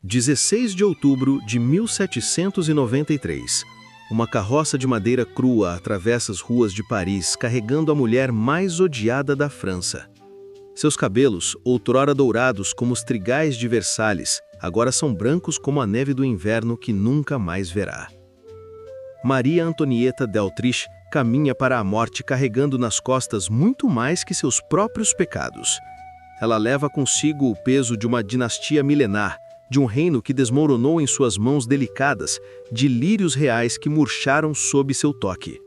16 de outubro de 1793. Uma carroça de madeira crua atravessa as ruas de Paris carregando a mulher mais odiada da França. Seus cabelos, outrora dourados como os trigais de Versalhes, agora são brancos como a neve do inverno que nunca mais verá. Maria Antonieta d'Autriche caminha para a morte carregando nas costas muito mais que seus próprios pecados. Ela leva consigo o peso de uma dinastia milenar, de um reino que desmoronou em suas mãos delicadas, de lírios reais que murcharam sob seu toque.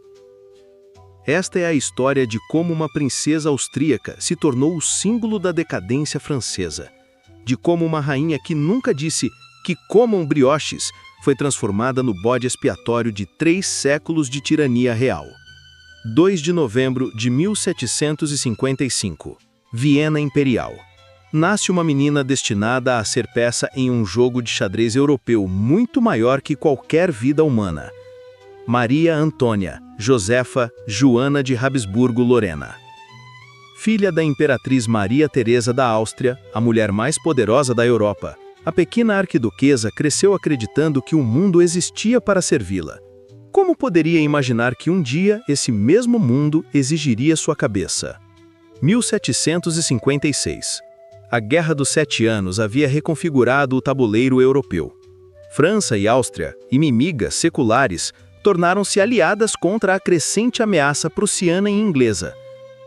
Esta é a história de como uma princesa austríaca se tornou o símbolo da decadência francesa, de como uma rainha que nunca disse que comam brioches foi transformada no bode expiatório de 3 séculos de tirania real. 2 de novembro de 1755, Viena Imperial. Nasce uma menina destinada a ser peça em um jogo de xadrez europeu muito maior que qualquer vida humana. Maria Antônia Josefa Joana de Habsburgo-Lorena. Filha da imperatriz Maria Teresa da Áustria, a mulher mais poderosa da Europa, a pequena arquiduquesa cresceu acreditando que o mundo existia para servi-la. Como poderia imaginar que um dia esse mesmo mundo exigiria sua cabeça? 1756. A Guerra dos 7 Anos havia reconfigurado o tabuleiro europeu. França e Áustria, inimigas seculares, tornaram-se aliadas contra a crescente ameaça prussiana e inglesa.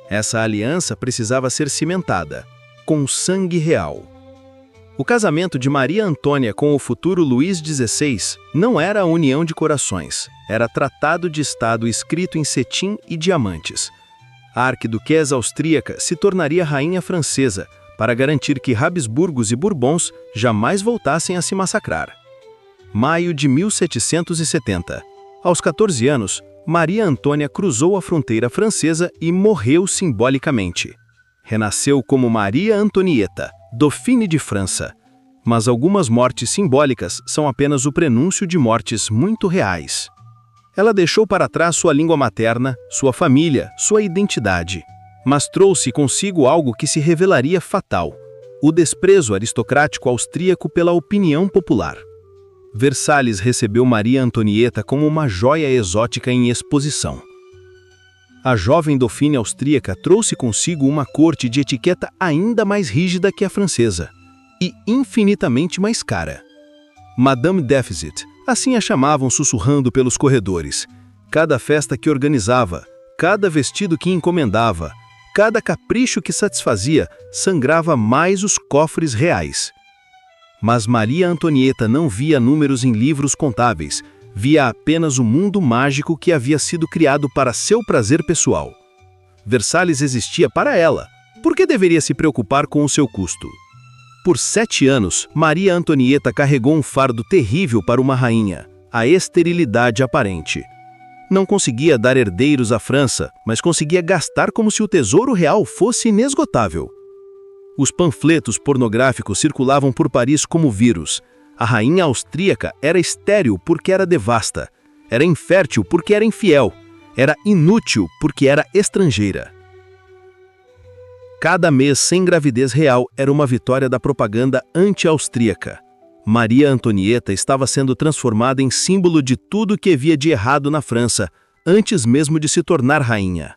Essa aliança precisava ser cimentada, com sangue real. O casamento de Maria Antônia com o futuro Luís XVI não era a união de corações, era tratado de Estado escrito em cetim e diamantes. A arquiduquesa austríaca se tornaria rainha francesa, para garantir que Habsburgos e Bourbons jamais voltassem a se massacrar. Maio de 1770. Aos 14 anos, Maria Antônia cruzou a fronteira francesa e morreu simbolicamente. Renasceu como Maria Antonieta, Dauphine de França. Mas algumas mortes simbólicas são apenas o prenúncio de mortes muito reais. Ela deixou para trás sua língua materna, sua família, sua identidade. Mas trouxe consigo algo que se revelaria fatal: o desprezo aristocrático austríaco pela opinião popular. Versalhes recebeu Maria Antonieta como uma joia exótica em exposição. A jovem Dauphine austríaca trouxe consigo uma corte de etiqueta ainda mais rígida que a francesa, e infinitamente mais cara. Madame Deficit, assim a chamavam sussurrando pelos corredores. Cada festa que organizava, cada vestido que encomendava, cada capricho que satisfazia sangrava mais os cofres reais. Mas Maria Antonieta não via números em livros contábeis, via apenas o mundo mágico que havia sido criado para seu prazer pessoal. Versalhes existia para ela, por que deveria se preocupar com o seu custo? Por 7 anos, Maria Antonieta carregou um fardo terrível para uma rainha, a esterilidade aparente. Não conseguia dar herdeiros à França, mas conseguia gastar como se o tesouro real fosse inesgotável. Os panfletos pornográficos circulavam por Paris como vírus. A rainha austríaca era estéril porque era devasta, era infértil porque era infiel, era inútil porque era estrangeira. Cada mês sem gravidez real era uma vitória da propaganda anti-austríaca. Maria Antonieta estava sendo transformada em símbolo de tudo que havia de errado na França, antes mesmo de se tornar rainha.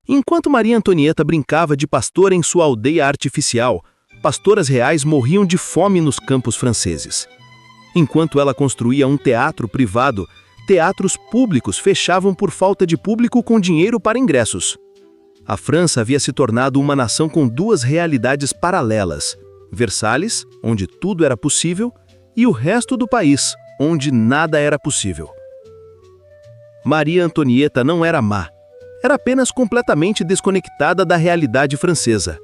Enquanto Maria Antonieta brincava de pastora em sua aldeia artificial, pastoras reais morriam de fome nos campos franceses. Enquanto ela construía um teatro privado, teatros públicos fechavam por falta de público com dinheiro para ingressos. A França havia se tornado uma nação com 2 realidades paralelas: Versalhes, onde tudo era possível, e o resto do país, onde nada era possível. Maria Antonieta não era má, era apenas completamente desconectada da realidade francesa.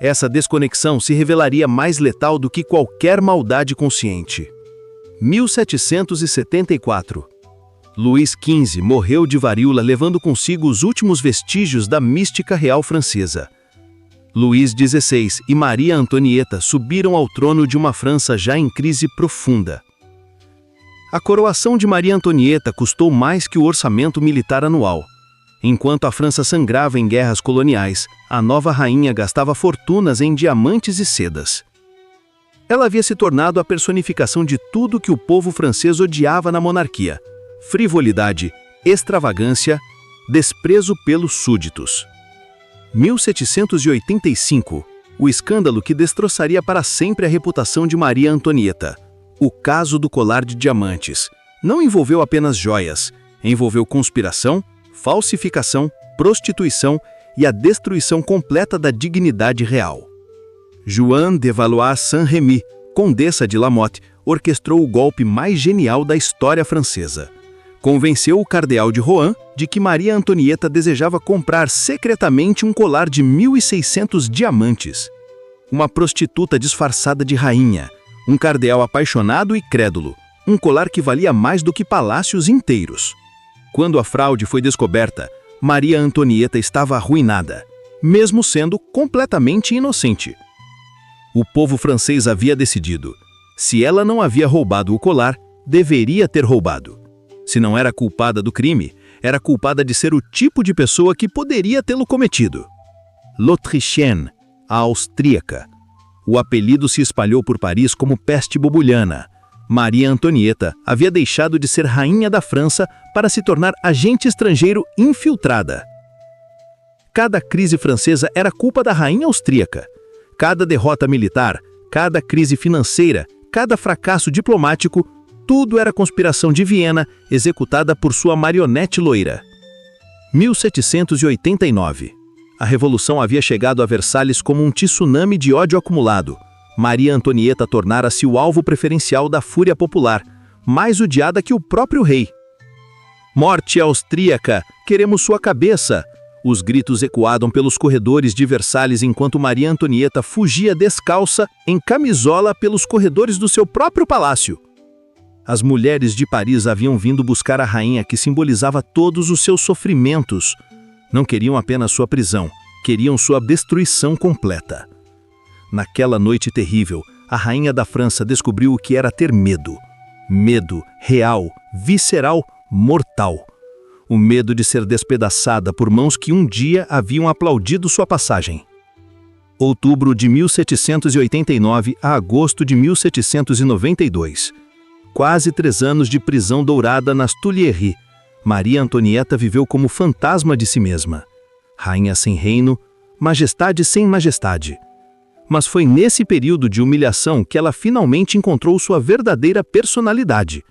Essa desconexão se revelaria mais letal do que qualquer maldade consciente. 1774. Luís XV morreu de varíola levando consigo os últimos vestígios da mística real francesa. Luís XVI e Maria Antonieta subiram ao trono de uma França já em crise profunda. A coroação de Maria Antonieta custou mais que o orçamento militar anual. Enquanto a França sangrava em guerras coloniais, a nova rainha gastava fortunas em diamantes e sedas. Ela havia se tornado a personificação de tudo que o povo francês odiava na monarquia: frivolidade, extravagância, desprezo pelos súditos. 1785, o escândalo que destroçaria para sempre a reputação de Maria Antonieta. O caso do colar de diamantes não envolveu apenas joias, envolveu conspiração, falsificação, prostituição e a destruição completa da dignidade real. Joan de Valois Saint-Remy, condessa de Lamotte, orquestrou o golpe mais genial da história francesa. Convenceu o cardeal de Rohan de que Maria Antonieta desejava comprar secretamente um colar de 1.600 diamantes. Uma prostituta disfarçada de rainha, um cardeal apaixonado e crédulo, um colar que valia mais do que palácios inteiros. Quando a fraude foi descoberta, Maria Antonieta estava arruinada, mesmo sendo completamente inocente. O povo francês havia decidido: se ela não havia roubado o colar, deveria ter roubado. Se não era culpada do crime, era culpada de ser o tipo de pessoa que poderia tê-lo cometido. L'Autrichienne, a austríaca. O apelido se espalhou por Paris como peste bobulhana. Maria Antonieta havia deixado de ser rainha da França para se tornar agente estrangeiro infiltrada. Cada crise francesa era culpa da rainha austríaca. Cada derrota militar, cada crise financeira, cada fracasso diplomático, tudo era conspiração de Viena, executada por sua marionete loira. 1789. A Revolução havia chegado a Versalhes como um tsunami de ódio acumulado. Maria Antonieta tornara-se o alvo preferencial da fúria popular, mais odiada que o próprio rei. Morte austríaca! Queremos sua cabeça! Os gritos ecoaram pelos corredores de Versalhes enquanto Maria Antonieta fugia descalça, em camisola, pelos corredores do seu próprio palácio. As mulheres de Paris haviam vindo buscar a rainha que simbolizava todos os seus sofrimentos. Não queriam apenas sua prisão, queriam sua destruição completa. Naquela noite terrível, a rainha da França descobriu o que era ter medo. Medo real, visceral, mortal. O medo de ser despedaçada por mãos que um dia haviam aplaudido sua passagem. Outubro de 1789 a agosto de 1792. Quase 3 anos de prisão dourada nas Tuileries. Maria Antonieta viveu como fantasma de si mesma. Rainha sem reino, majestade sem majestade. Mas foi nesse período de humilhação que ela finalmente encontrou sua verdadeira personalidade.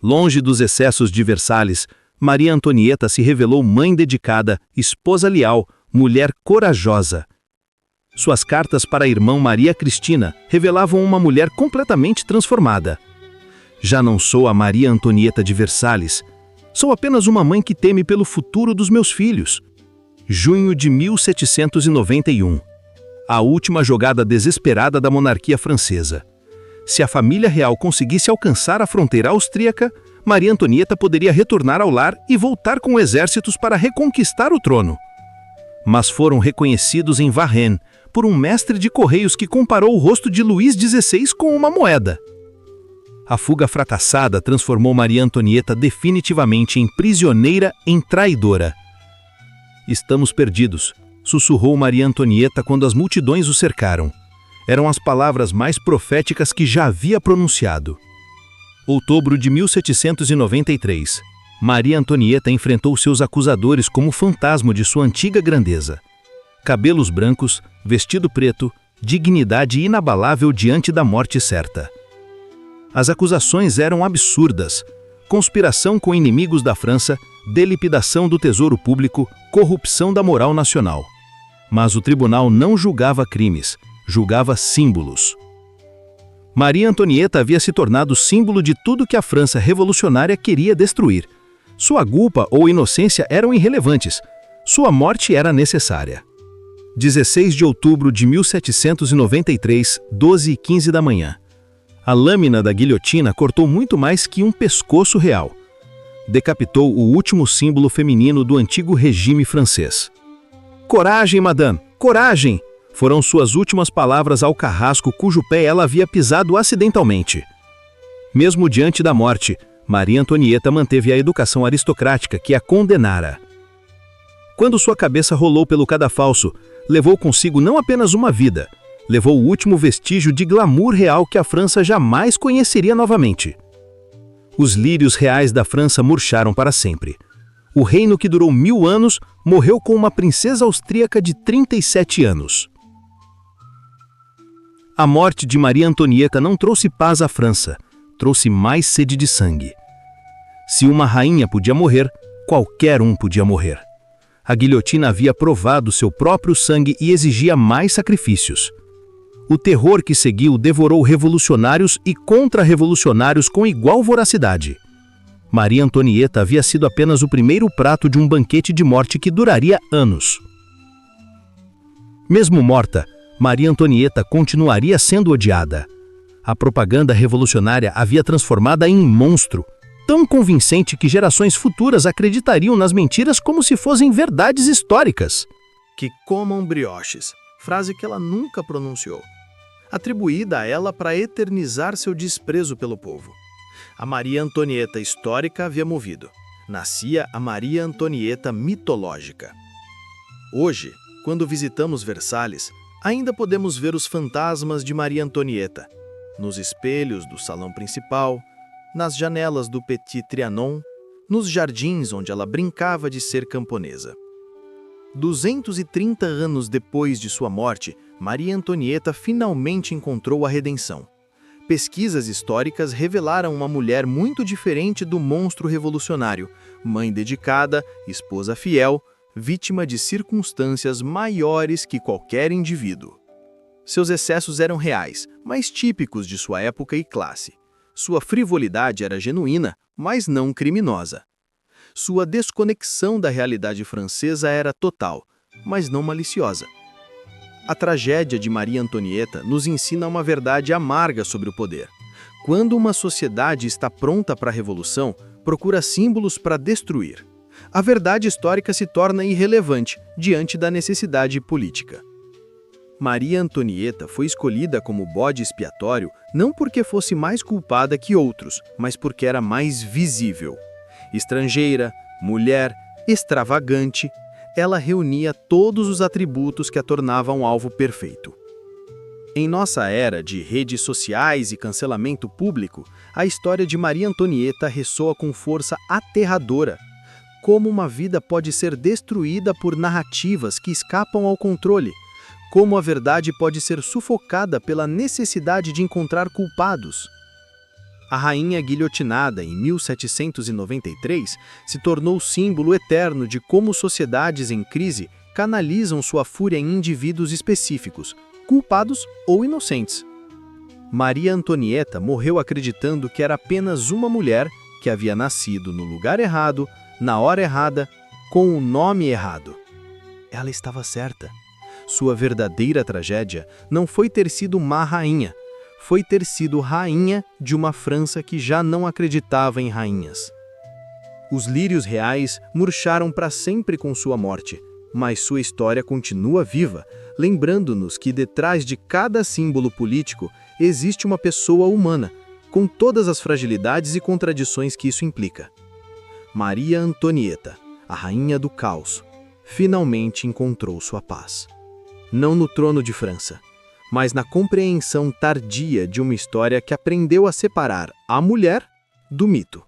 Longe dos excessos de Versalhes, Maria Antonieta se revelou mãe dedicada, esposa leal, mulher corajosa. Suas cartas para a irmã Maria Cristina revelavam uma mulher completamente transformada. Já não sou a Maria Antonieta de Versalhes. Sou apenas uma mãe que teme pelo futuro dos meus filhos. Junho de 1791. A última jogada desesperada da monarquia francesa. Se a família real conseguisse alcançar a fronteira austríaca, Maria Antonieta poderia retornar ao lar e voltar com exércitos para reconquistar o trono. Mas foram reconhecidos em Varennes por um mestre de correios que comparou o rosto de Luís XVI com uma moeda. A fuga fracassada transformou Maria Antonieta definitivamente em prisioneira, em traidora. Estamos perdidos, sussurrou Maria Antonieta quando as multidões o cercaram. Eram as palavras mais proféticas que já havia pronunciado. Outubro de 1793. Maria Antonieta enfrentou seus acusadores como fantasma de sua antiga grandeza. Cabelos brancos, vestido preto, dignidade inabalável diante da morte certa. As acusações eram absurdas: conspiração com inimigos da França, delapidação do tesouro público, corrupção da moral nacional. Mas o tribunal não julgava crimes, julgava símbolos. Maria Antonieta havia se tornado símbolo de tudo que a França revolucionária queria destruir. Sua culpa ou inocência eram irrelevantes. Sua morte era necessária. 16 de outubro de 1793, 12h15 da manhã. A lâmina da guilhotina cortou muito mais que um pescoço real. Decapitou o último símbolo feminino do antigo regime francês. "Coragem, madame! Coragem!" Foram suas últimas palavras ao carrasco cujo pé ela havia pisado acidentalmente. Mesmo diante da morte, Maria Antonieta manteve a educação aristocrática que a condenara. Quando sua cabeça rolou pelo cadafalso, levou consigo não apenas uma vida, levou o último vestígio de glamour real que a França jamais conheceria novamente. Os lírios reais da França murcharam para sempre. O reino que durou 1000 anos morreu com uma princesa austríaca de 37 anos. A morte de Maria Antonieta não trouxe paz à França, trouxe mais sede de sangue. Se uma rainha podia morrer, qualquer um podia morrer. A guilhotina havia provado seu próprio sangue e exigia mais sacrifícios. O terror que seguiu devorou revolucionários e contra-revolucionários com igual voracidade. Maria Antonieta havia sido apenas o primeiro prato de um banquete de morte que duraria anos. Mesmo morta, Maria Antonieta continuaria sendo odiada. A propaganda revolucionária havia transformada em monstro, tão convincente que gerações futuras acreditariam nas mentiras como se fossem verdades históricas. Que comam brioches, frase que ela nunca pronunciou, atribuída a ela para eternizar seu desprezo pelo povo. A Maria Antonieta histórica havia movido. Nascia a Maria Antonieta mitológica. Hoje, quando visitamos Versalhes, ainda podemos ver os fantasmas de Maria Antonieta, nos espelhos do salão principal, nas janelas do Petit Trianon, nos jardins onde ela brincava de ser camponesa. 230 anos depois de sua morte, Maria Antonieta finalmente encontrou a redenção. Pesquisas históricas revelaram uma mulher muito diferente do monstro revolucionário, mãe dedicada, esposa fiel, vítima de circunstâncias maiores que qualquer indivíduo. Seus excessos eram reais, mas típicos de sua época e classe. Sua frivolidade era genuína, mas não criminosa. Sua desconexão da realidade francesa era total, mas não maliciosa. A tragédia de Maria Antonieta nos ensina uma verdade amarga sobre o poder. Quando uma sociedade está pronta para a revolução, procura símbolos para destruir. A verdade histórica se torna irrelevante diante da necessidade política. Maria Antonieta foi escolhida como bode expiatório não porque fosse mais culpada que outros, mas porque era mais visível. Estrangeira, mulher, extravagante, ela reunia todos os atributos que a tornavam um alvo perfeito. Em nossa era de redes sociais e cancelamento público, a história de Maria Antonieta ressoa com força aterradora. Como uma vida pode ser destruída por narrativas que escapam ao controle, como a verdade pode ser sufocada pela necessidade de encontrar culpados. A rainha guilhotinada em 1793 se tornou símbolo eterno de como sociedades em crise canalizam sua fúria em indivíduos específicos, culpados ou inocentes. Maria Antonieta morreu acreditando que era apenas uma mulher que havia nascido no lugar errado, na hora errada, com o nome errado. Ela estava certa. Sua verdadeira tragédia não foi ter sido má rainha, foi ter sido rainha de uma França que já não acreditava em rainhas. Os lírios reais murcharam para sempre com sua morte, mas sua história continua viva, lembrando-nos que detrás de cada símbolo político existe uma pessoa humana, com todas as fragilidades e contradições que isso implica. Maria Antonieta, a rainha do caos, finalmente encontrou sua paz. Não no trono de França, mas na compreensão tardia de uma história que aprendeu a separar a mulher do mito.